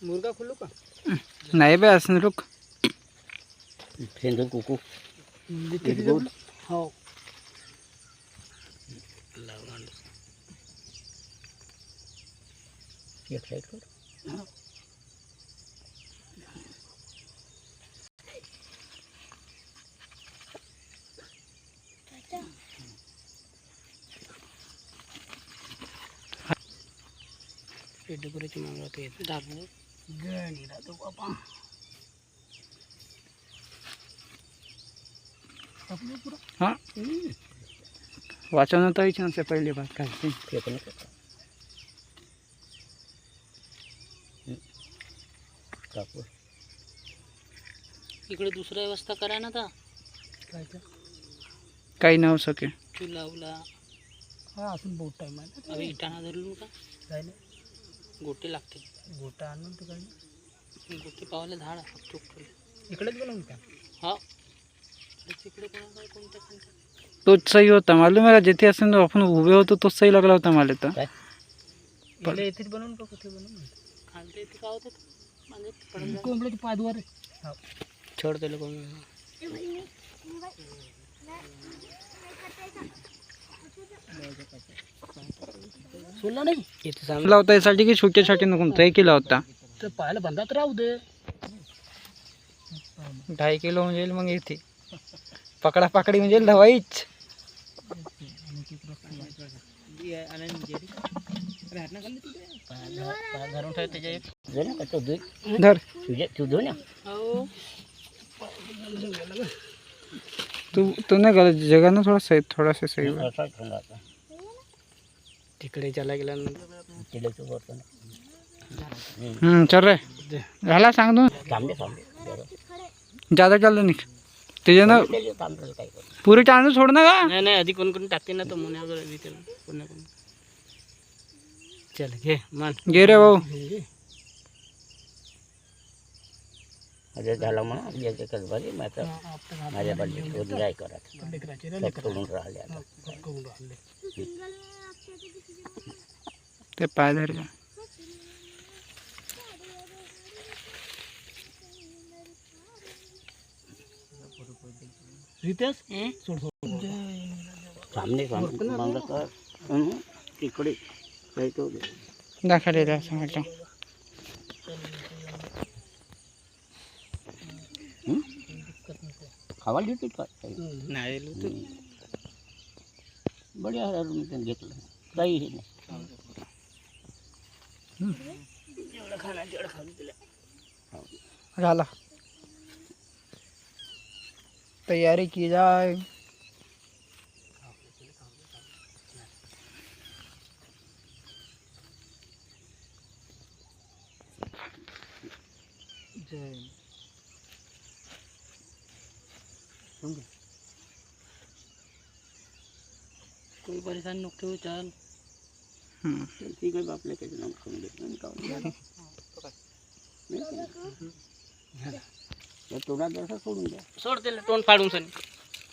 मुर्गा खोलू का? नाही बे असं रुक सेंदूर कुकू हो एक साइड कर. डेकोरेशन मागवत आहे दाबू गणी राहतो बापा आपले पुरा हाँ वाचन तो ही से पहली बात करते फेकने कापूर इकडे दुसरा व्यवस्था करा ना आता काय काही न हो सके चुला उला हा असून बहुत टाइम आहे अबे इटाणा धरलो का काय नाही गोटे लागते गोटा आणून तिकडे गोटे पावले झाड चोक इकडेच बनवून का हा इकडे कोणत्या तोच सही होता मालूम है जिथे असेल तो आपण उभे होतो तोच सही लागला होता मला तर इकडे इथेच बनवून का कुठे बनवून खालते इथे का होतं म्हणजे कोंबड्याची पादवर छोड त्याला सोडला नाही इथे चांगला होता यासाठी की छोटे छोटे नको तय केला होता तर पाहायला बंदात राहू दे 2.5 किलो म्हणजे मग येते पकडा पकडी म्हणजे धवाईच घरून ठेव त्याच्या एक धर तू नाही गलत जगह ना थोड़ा सा सही तिकडे चला गेला चल रे झाला सांग तू ज्यादा चल निघ त्याच्यानं पुरे टाणू सोड ना का नाही नाही आधी कोण कोण टाकते ना तो मुन्या वगैरे कोण चल घे मान घे रे भाऊ अरे झाला म्हणा याचे कसबारी माझ्या बल्ली काय करत सोडून राहिले आता ते पाय धर रितेश सामने मांग कर तिकडे दाखवलेला सांगितलं खावायला देते का नाही बढिया घेतलं काही हे नाही जेवढं खाणार तेवढं खाऊ दिलं झाला तैयारी की जाए कोई परेशान नको चल ठीक आहे आपल्या काही नाम खाऊन देत तोडा जसा सोडून द्या सोड त्याला तोंड फाडून सनी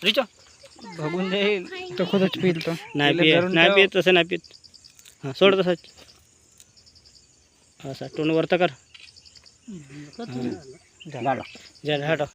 रिचो बघून दे तो खुदच पिल तो नाही पित तसं नाही पित हां सोड तसंच असं तोंड वरतं कर झाला जा हटो